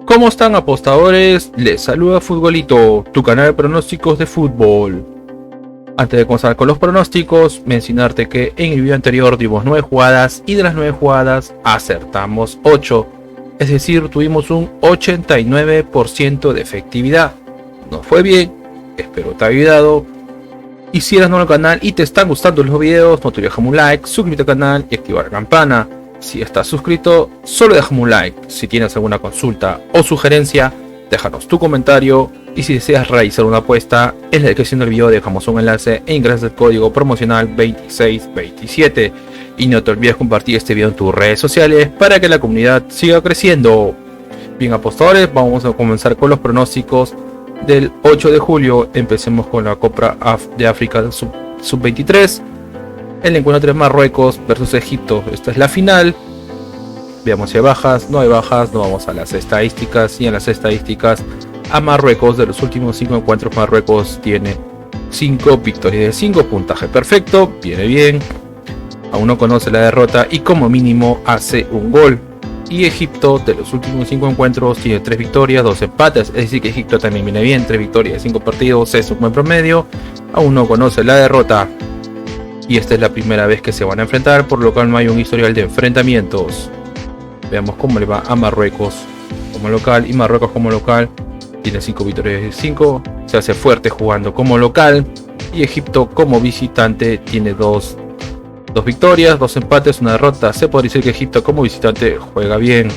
¿Cómo están, apostadores? Les saluda Futbolito, tu canal de pronósticos de fútbol. Antes de comenzar con los pronósticos, mencionarte que en el video anterior dimos 9 jugadas y de las 9 jugadas acertamos 8. Es decir, tuvimos un 89% de efectividad. Nos fue bien, espero te haya ayudado. Y si eres nuevo al canal y te están gustando los videos, no te olvides dejar un like, suscríbete al canal y activar la campana. Si estás suscrito, solo déjame un like. Si tienes alguna consulta o sugerencia, déjanos tu comentario. Y si deseas realizar una apuesta, en la descripción del video dejamos un enlace e ingresas el código promocional 2627. Y no te olvides compartir este video en tus redes sociales para que la comunidad siga creciendo. Bien, apostadores, vamos a comenzar con los pronósticos del 8 de julio. Empecemos con la Copa de África Sub-23. El encuentro entre Marruecos versus Egipto. Esta es la final. Veamos si hay bajas. No hay bajas. No vamos a las estadísticas. Y en las estadísticas, a Marruecos, de los últimos 5 encuentros, Marruecos tiene 5 victorias de 5. Puntaje perfecto. Viene bien. Aún no conoce la derrota y como mínimo hace un gol. Y Egipto, de los últimos 5 encuentros, tiene 3 victorias, 2 empates. Es decir que Egipto también viene bien. 3 victorias de 5 partidos. Es un buen promedio. Aún no conoce la derrota. Y esta es la primera vez que se van a enfrentar, por lo cual no hay un historial de enfrentamientos. Veamos cómo le va a Marruecos como local. Y Marruecos como local tiene 5 victorias de 5. Se hace fuerte jugando como local. Y Egipto como visitante tiene 2 victorias, 2 empates, 1 derrota. Se puede decir que Egipto como visitante juega bien.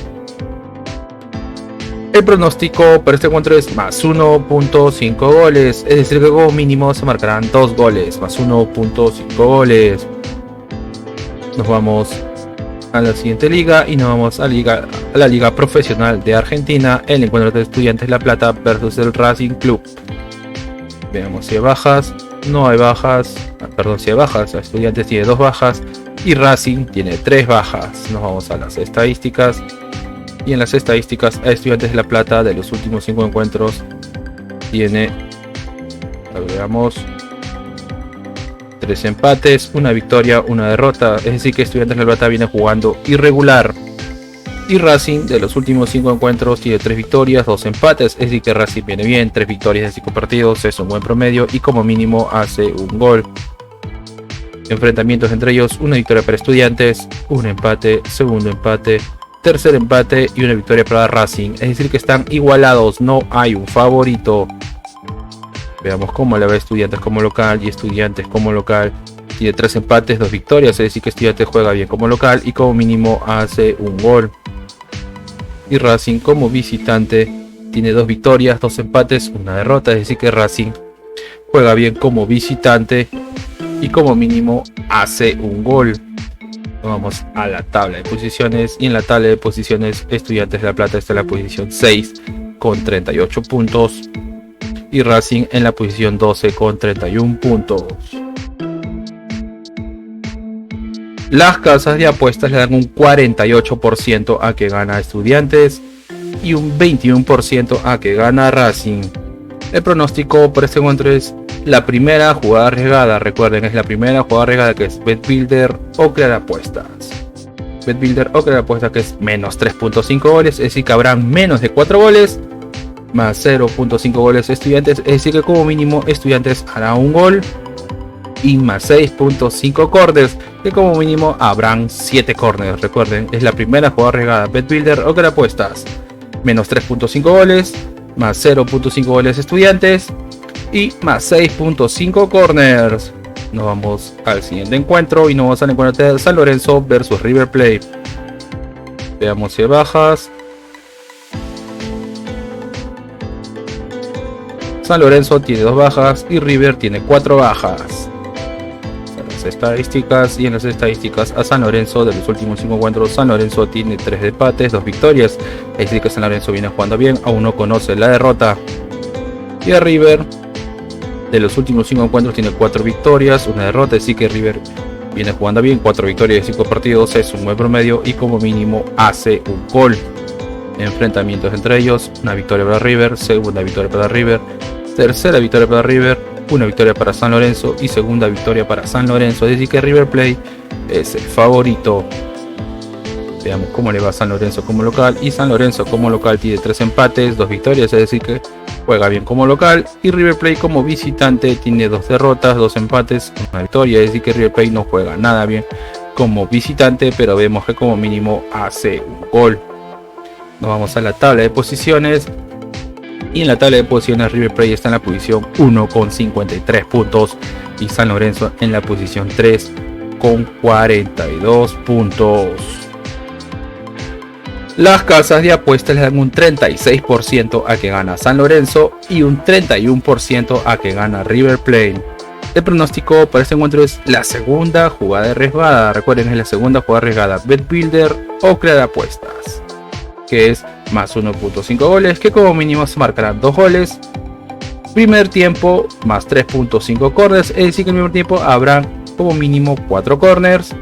El pronóstico para este encuentro es más 1.5 goles, es decir que como mínimo se marcarán 2 goles, más 1.5 goles. Nos vamos a la siguiente liga y nos vamos a la liga profesional de Argentina, el encuentro de Estudiantes La Plata versus el Racing Club. Veamos si hay bajas. No hay bajas, perdón, si hay bajas. Estudiantes tiene 2 bajas y Racing tiene 3 bajas. Nos vamos a las estadísticas. Y en las estadísticas, a Estudiantes de La Plata, de los últimos 5 encuentros, tiene, agregamos, 3 empates, 1 victoria, 1 derrota. Es decir que Estudiantes de La Plata viene jugando irregular. Y Racing, de los últimos 5 encuentros, tiene 3 victorias, 2 empates. Es decir que Racing viene bien, 3 victorias de 5 partidos, es un buen promedio y como mínimo hace un gol. Enfrentamientos entre ellos: 1 victoria para Estudiantes, 1 empate, segundo empate, tercer empate y 1 victoria para Racing. Es decir que están igualados, no hay un favorito. Veamos cómo le va a Estudiantes como local. Y Estudiantes como local tiene 3 empates, 2 victorias. Es decir que Estudiantes juega bien como local y como mínimo hace un gol. Y Racing como visitante tiene 2 victorias, 2 empates, 1 derrota. Es decir que Racing juega bien como visitante y como mínimo hace un gol. Vamos a la tabla de posiciones y en la tabla de posiciones Estudiantes de La Plata está en la posición 6 con 38 puntos y Racing en la posición 12 con 31 puntos. Las casas de apuestas le dan un 48% a que gana Estudiantes y un 21% a que gana Racing. El pronóstico por este encuentro es la primera jugada arriesgada. Recuerden, es la primera jugada arriesgada, que es BetBuilder o crear apuestas. BetBuilder o crear apuestas, que es menos 3.5 goles, es decir que habrán menos de 4 goles, más 0.5 goles Estudiantes, es decir que como mínimo Estudiantes hará un gol, y más 6.5 corners, que como mínimo habrán 7 corners. Recuerden, es la primera jugada arriesgada. BetBuilder o crear apuestas, menos 3.5 goles, más 0.5 goles Estudiantes y más 6.5 corners. Nos vamos al siguiente encuentro y nos vamos al encuentro de San Lorenzo versus River Plate. Veamos si hay bajas. San Lorenzo tiene 2 bajas y River tiene 4 bajas. Las estadísticas, y en las estadísticas a San Lorenzo, de los últimos 5 encuentros, San Lorenzo tiene 3 empates, 2 victorias. Es decir que San Lorenzo viene jugando bien, aún no conoce la derrota. Y a River, de los últimos 5 encuentros, tiene 4 victorias, 1 derrota. Es decir que River viene jugando bien, 4 victorias de 5 partidos, es un buen promedio y como mínimo hace un gol. Enfrentamientos entre ellos: 1 victoria para River, segunda victoria para River, tercera victoria para River, 1 victoria para San Lorenzo y segunda victoria para San Lorenzo. Es decir que River Plate es el favorito. Veamos cómo le va a San Lorenzo como local. Y San Lorenzo como local tiene 3 empates, 2 victorias, es decir que juega bien como local. Y River Plate como visitante tiene 2 derrotas, 2 empates, 1 victoria, es decir que River Plate no juega nada bien como visitante, pero vemos que como mínimo hace un gol. Nos vamos a la tabla de posiciones. Y en la tabla de posiciones River Plate está en la posición 1 con 53 puntos. Y San Lorenzo en la posición 3 con 42 puntos. Las casas de apuestas le dan un 36% a que gana San Lorenzo y un 31% a que gana River Plate. El pronóstico para este encuentro es la segunda jugada arriesgada. Recuerden, es la segunda jugada arriesgada. BetBuilder o Crea de Apuestas, que es más 1.5 goles, que como mínimo se marcarán 2 goles. Primer tiempo más 3.5 corners, es decir que en el primer tiempo habrán como mínimo 4 corners.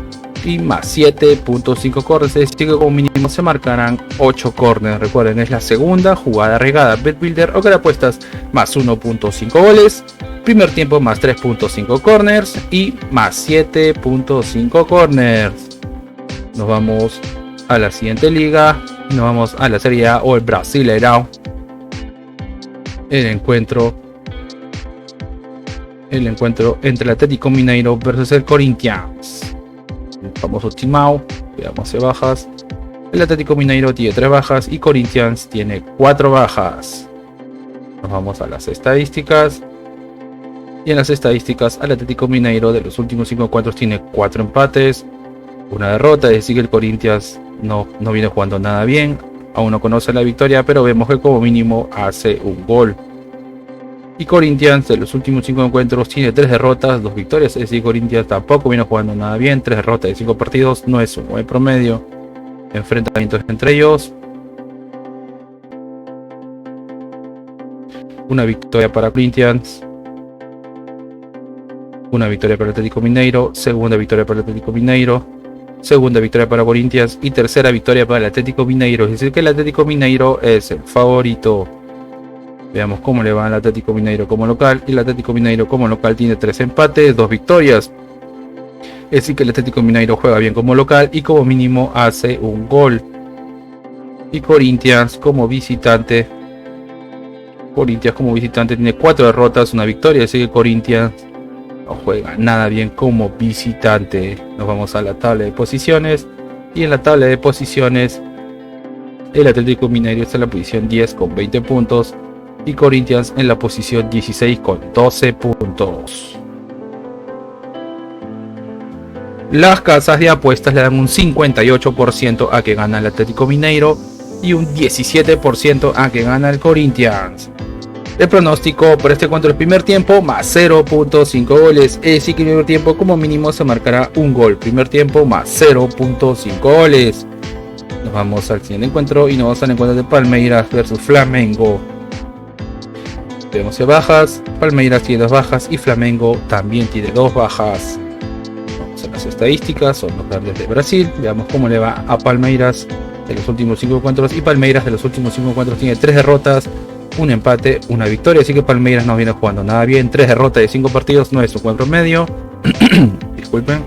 Y más 7.5 corners, es decir que como mínimo se marcarán 8 corners. Recuerden, es la segunda jugada arriesgada. BetBuilder o Crea de Apuestas más 1.5 goles. Primer tiempo más 3.5 corners y más 7.5 corners. Nos vamos a la siguiente liga. Nos vamos a la Serie A o el Brasileirão. El encuentro entre el Atlético Mineiro versus el Corinthians. El famoso Timão. Veamos bajas. El Atlético Mineiro tiene 3 bajas y Corinthians tiene 4 bajas. Nos vamos a las estadísticas. Y en las estadísticas, el Atlético Mineiro de los últimos 5 encuentros tiene 4 empates, 1 derrota, es decir que el Corinthians no viene jugando nada bien. Aún no conoce la victoria, pero vemos que como mínimo hace un gol. Y Corinthians de los últimos 5 encuentros tiene 3 derrotas, 2 victorias, es decir, Corinthians tampoco viene jugando nada bien. 3 derrotas de 5 partidos no es un buen promedio. Enfrentamientos entre ellos: una victoria para Corinthians, una victoria para el Atlético Mineiro, segunda victoria para el Atlético Mineiro, segunda victoria para Corinthians y tercera victoria para el Atlético Mineiro. Es decir que el Atlético Mineiro es el favorito. Veamos cómo le va al Atlético Mineiro como local. Y el Atlético Mineiro como local tiene 3 empates, 2 victorias. Es decir que el Atlético Mineiro juega bien como local y como mínimo hace un gol. Y Corinthians como visitante tiene 4 derrotas, 1 victoria. Es decir que Corinthians no juega nada bien como visitante. Nos vamos a la tabla de posiciones. Y en la tabla de posiciones el Atlético Mineiro está en la posición 10 con 20 puntos. Y Corinthians en la posición 16 con 12 puntos. Las casas de apuestas le dan un 58% a que gana el Atlético Mineiro y un 17% a que gana el Corinthians. El pronóstico por este encuentro: el primer tiempo más 0.5 goles, es decir que el primer tiempo como mínimo se marcará un gol. Primer tiempo más 0.5 goles. Nos vamos al siguiente encuentro y nos vamos al encuentro de Palmeiras versus Flamengo. Tenemos bajas. Palmeiras tiene 2 bajas y Flamengo también tiene 2 bajas. Vamos a las estadísticas, son los grandes de Brasil. Veamos cómo le va a Palmeiras de los últimos 5 encuentros. Y Palmeiras de los últimos 5 encuentros tiene 3 derrotas, 1 empate, 1 victoria. Así que Palmeiras no viene jugando nada bien. 3 derrotas de 5 partidos no es un buen promedio. Disculpen.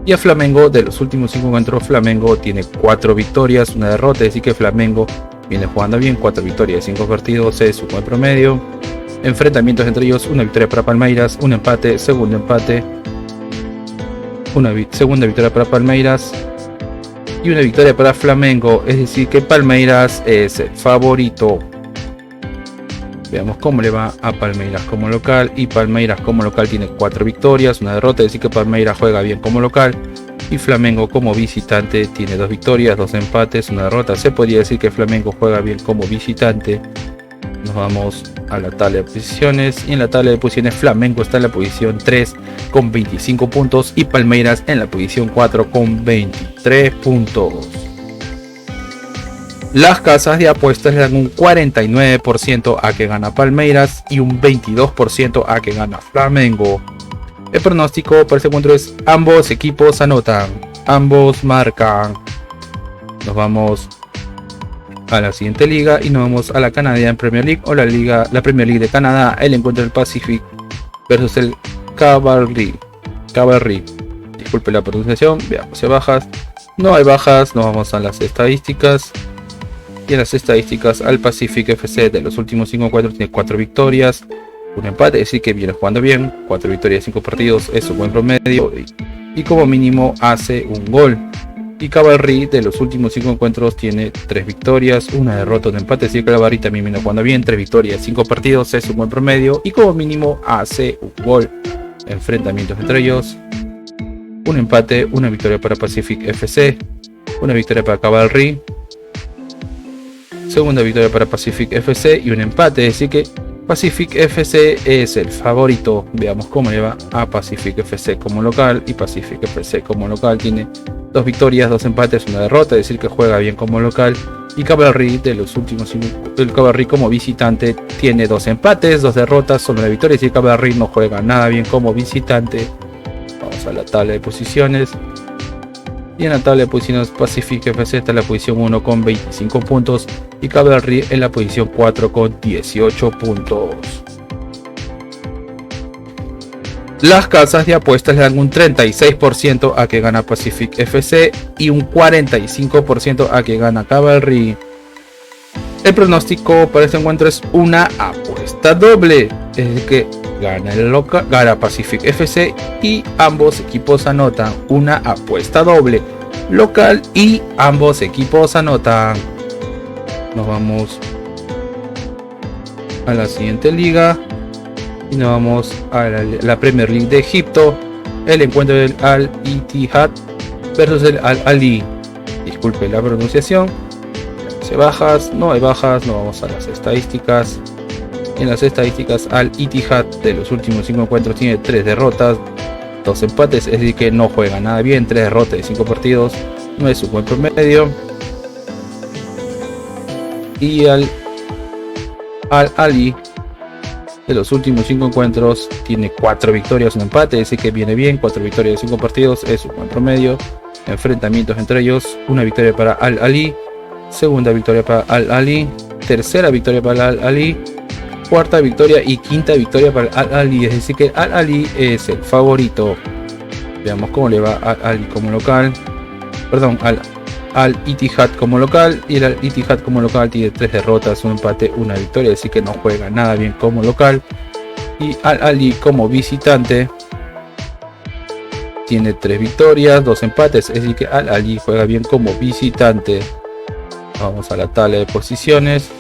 Y a Flamengo de los últimos 5 encuentros, Flamengo tiene 4 victorias, 1 derrota. Es decir que Flamengo viene jugando bien. 4 victorias de 5 partidos es un buen promedio. Enfrentamientos entre ellos: 1 victoria para Palmeiras, 1 empate, segundo empate, segunda victoria para Palmeiras y 1 victoria para Flamengo. Es decir que Palmeiras es el favorito. Veamos cómo le va a Palmeiras como local. Y Palmeiras como local tiene 4 victorias, 1 derrota, es decir que Palmeiras juega bien como local. Y Flamengo como visitante tiene 2 victorias, 2 empates, 1 derrota. Se podría decir que Flamengo juega bien como visitante. Nos vamos a la tabla de posiciones. Y en la tabla de posiciones Flamengo está en la posición 3 con 25 puntos. Y Palmeiras en la posición 4 con 23 puntos. Las casas de apuestas le dan un 49% a que gana Palmeiras y un 22% a que gana Flamengo. El pronóstico para este encuentro es: ambos equipos anotan, ambos marcan. Nos vamos a la siguiente liga y nos vamos a la Canadian Premier League o la Premier League de Canadá. El encuentro del Pacific versus el Cavalry. Disculpe la pronunciación. Veamos si hay bajas. No hay bajas. Nos vamos a las estadísticas. Y en las estadísticas, al Pacific FC de los últimos 5 encuentros tiene 4 victorias, un empate, es decir que viene jugando bien. 4 victorias, 5 partidos es un buen promedio. Y como mínimo hace un gol. Y Cavalry de los últimos 5 encuentros tiene 3 victorias, una derrota, un empate, es decir que Cavalry también viene jugando bien. 3 victorias, 5 partidos es un buen promedio. Y como mínimo hace un gol. Enfrentamientos entre ellos: un empate, una victoria para Pacific FC, una victoria para Cavalry, segunda victoria para Pacific FC y un empate, es decir que Pacific FC es el favorito. Veamos cómo le va a Pacific FC como local. Y Pacific FC como local tiene 2 victorias, 2 empates, una derrota, es decir que juega bien como local. Y Cavalry de los últimos 5, el Cavalry como visitante tiene 2 empates, 2 derrotas, solo una victoria, es decir que Cavalry no juega nada bien como visitante. Vamos a la tabla de posiciones. Y en la tabla de posiciones, Pacific FC está en la posición 1 con 25 puntos y Cavalry en la posición 4 con 18 puntos. Las casas de apuestas le dan un 36% a que gana Pacific FC y un 45% a que gana Cavalry. El pronóstico para este encuentro es una apuesta doble, es decir que gana el local, gana Pacific FC y ambos equipos anotan. Una apuesta doble local y ambos equipos anotan. Nos vamos a la siguiente liga y nos vamos a la Premier League de Egipto. El encuentro del Al Ittihad versus el Al Ahly. Disculpe la pronunciación. ¿Se bajas? No hay bajas. Nos vamos a las estadísticas. En las estadísticas, Al Ittihad de los últimos 5 encuentros tiene 3 derrotas, 2 empates, es decir que no juega nada bien. 3 derrotas de 5 partidos no es un buen promedio. Y Al Ahly de los últimos 5 encuentros tiene 4 victorias, un empate, es decir que viene bien. 4 victorias de 5 partidos es un buen promedio. Enfrentamientos entre ellos: una victoria para Al Ahly, segunda victoria para Al Ahly, tercera victoria para Al Ahly, cuarta victoria y quinta victoria para Al Ahly, es decir que Al Ahly es el favorito. Veamos cómo le va a Al Ahly como local, perdón, Al Ittihad como local. Y el Al Ittihad como local tiene 3 derrotas, un empate, una victoria, es decir que no juega nada bien como local. Y Al Ahly como visitante tiene 3 victorias, 2 empates, es decir que Al Ahly juega bien como visitante. Vamos a la tabla de posiciones.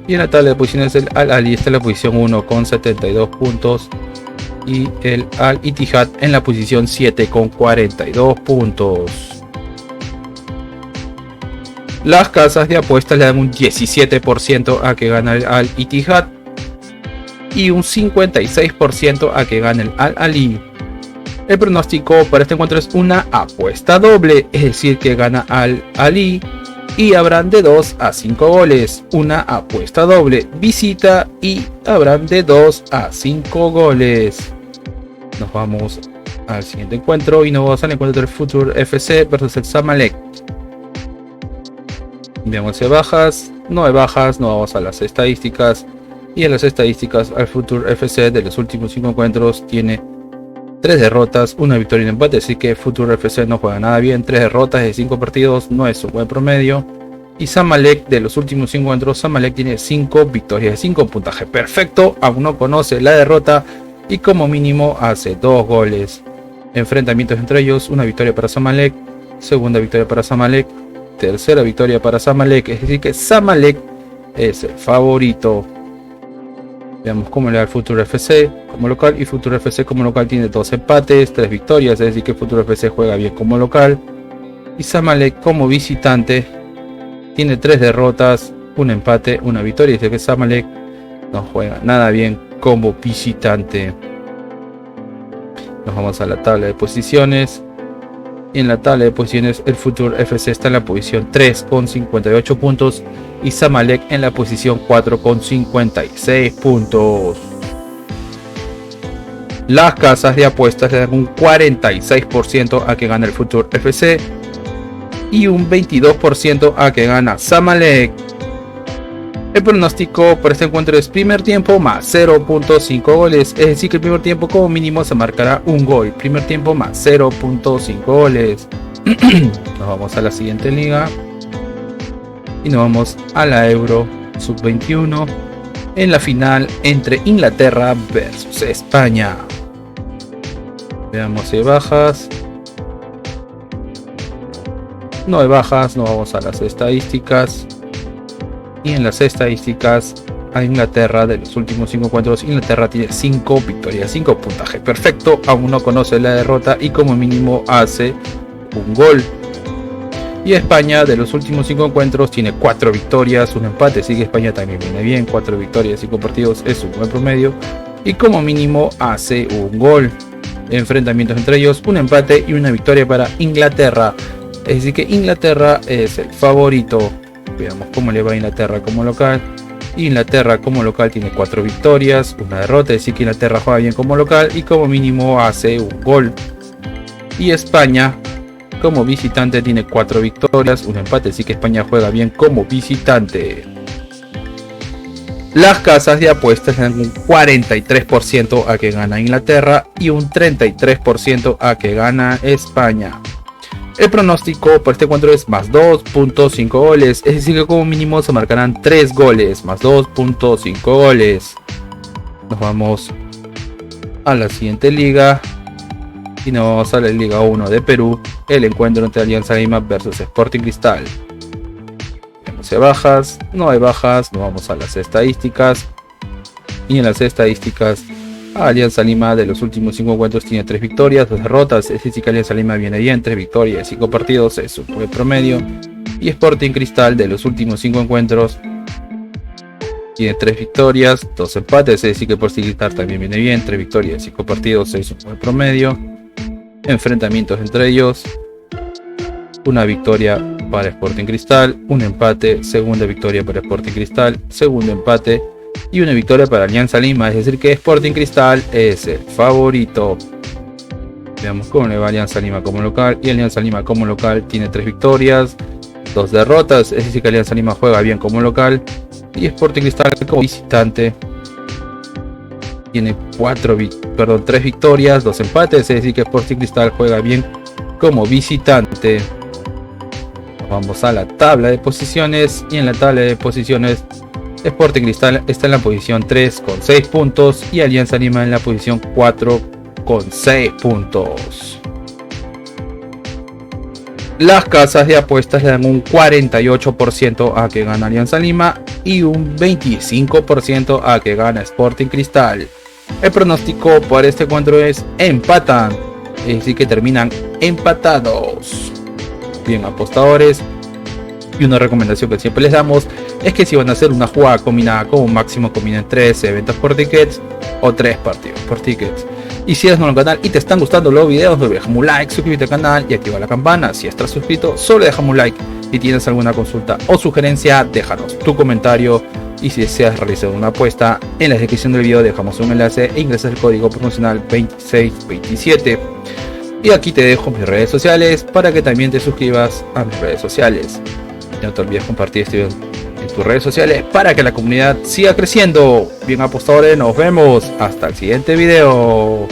Y en la tabla de posiciones el Al Ahly está en la posición 1 con 72 puntos. Y el Al Ittihad en la posición 7 con 42 puntos. Las casas de apuestas le dan un 17% a que gana el Al Ittihad y un 56% a que gane el Al Ahly. El pronóstico para este encuentro es una apuesta doble, es decir que gana Al Ahly y habrán de 2 a 5 goles. Una apuesta doble visita y habrán de 2 a 5 goles. Nos vamos al siguiente encuentro y nos vamos al encuentro del Future FC versus el Zamalek. Veamos si hay bajas. No hay bajas. Nos vamos a las estadísticas. Y en las estadísticas, al Future FC de los últimos 5 encuentros tiene 3 derrotas, una victoria y un empate, así que Future FC no juega nada bien. 3 derrotas de 5 partidos no es un buen promedio. Y Zamalek de los últimos 5 encuentros, Zamalek tiene 5 victorias de 5, puntaje perfecto, aún no conoce la derrota y como mínimo hace 2 goles. Enfrentamientos entre ellos: una victoria para Zamalek, segunda victoria para Zamalek, tercera victoria para Zamalek, es decir que Zamalek es el favorito. Veamos cómo le da el Future FC como local. Y Future FC como local tiene 2 empates, 3 victorias, es decir que Future FC juega bien como local. Y Zamalek como visitante tiene 3 derrotas, un empate, una victoria, es decir que Zamalek no juega nada bien como visitante. Nos vamos a la tabla de posiciones. Y en la tabla de posiciones el Future FC está en la posición 3 con 58 puntos y Zamalek en la posición 4 con 56 puntos. Las casas de apuestas le dan un 46% a que gana el Future FC y un 22% a que gana Zamalek. El pronóstico por este encuentro es primer tiempo más 0.5 goles, es decir que el primer tiempo como mínimo se marcará un gol. Primer tiempo más 0.5 goles. Nos vamos a la siguiente liga y nos vamos a la Euro Sub-21 en la final entre Inglaterra versus España. Veamos si hay bajas. No hay bajas, nos vamos a las estadísticas. Y en las estadísticas a Inglaterra, de los últimos 5 encuentros, Inglaterra tiene 5 victorias, 5 puntaje perfecto, aún no conoce la derrota y como mínimo hace un gol. Y España, de los últimos 5 encuentros, tiene 4 victorias, un empate, así que España también viene bien, 4 victorias, 5 partidos, es un buen promedio y como mínimo hace un gol. Enfrentamientos entre ellos, un empate y una victoria para Inglaterra, es decir que Inglaterra es el favorito. Veamos cómo le va a Inglaterra como local. Inglaterra como local tiene 4 victorias, una derrota, es decir que Inglaterra juega bien como local y como mínimo hace un gol. Y España como visitante tiene 4 victorias, un empate, así que España juega bien como visitante. Las casas de apuestas dan un 43% a que gana Inglaterra y un 33% a que gana España. El pronóstico por este encuentro es más 2.5 goles, es decir que como mínimo se marcarán 3 goles, más 2.5 goles. Nos vamos a la siguiente liga y nos vamos a la Liga 1 de Perú, el encuentro entre Alianza Lima versus Sporting Cristal. Vemos si hay bajas, no hay bajas, nos vamos a las estadísticas y en las estadísticas Alianza Lima de los últimos 5 encuentros tiene 3 victorias, 2 derrotas, es decir que Alianza Lima viene bien, 3 victorias, 5 partidos, es un buen promedio. Y Sporting Cristal de los últimos 5 encuentros tiene 3 victorias, 2 empates, es decir que Sporting Cristal también viene bien, 3 victorias, 5 partidos, es un buen promedio. Enfrentamientos entre ellos, una victoria para Sporting Cristal, un empate, segunda victoria para Sporting Cristal, segundo empate y una victoria para Alianza Lima, es decir que Sporting Cristal es el favorito. Veamos cómo le va a Alianza Lima como local, y Alianza Lima como local tiene 3 victorias, 2 derrotas, es decir que Alianza Lima juega bien como local y Sporting Cristal como visitante tiene 3 victorias, 2 empates, es decir que Sporting Cristal juega bien como visitante. Vamos a la tabla de posiciones y en la tabla de posiciones Sporting Cristal está en la posición 3 con 6 puntos y Alianza Lima en la posición 4 con 6 puntos. Las casas de apuestas le dan un 48% a que gana Alianza Lima y un 25% a que gana Sporting Cristal. El pronóstico para este encuentro es empatan, es decir que terminan empatados. Bien, apostadores, y una recomendación que siempre les damos es que si van a hacer una jugada combinada, como máximo combinen 3 eventos por tickets o 3 partidos por tickets. Y si eres nuevo en el canal y te están gustando los videos, no olvides dejar un like, suscríbete al canal y activa la campana. Si estás suscrito, solo déjame un like. Si tienes alguna consulta o sugerencia, déjanos tu comentario. Y si deseas realizar una apuesta, en la descripción del video dejamos un enlace e ingresas el código promocional 2627. Y aquí te dejo mis redes sociales para que también te suscribas a mis redes sociales. No te olvides compartir este video en tus redes sociales para que la comunidad siga creciendo. Bien, apostadores, nos vemos hasta el siguiente video.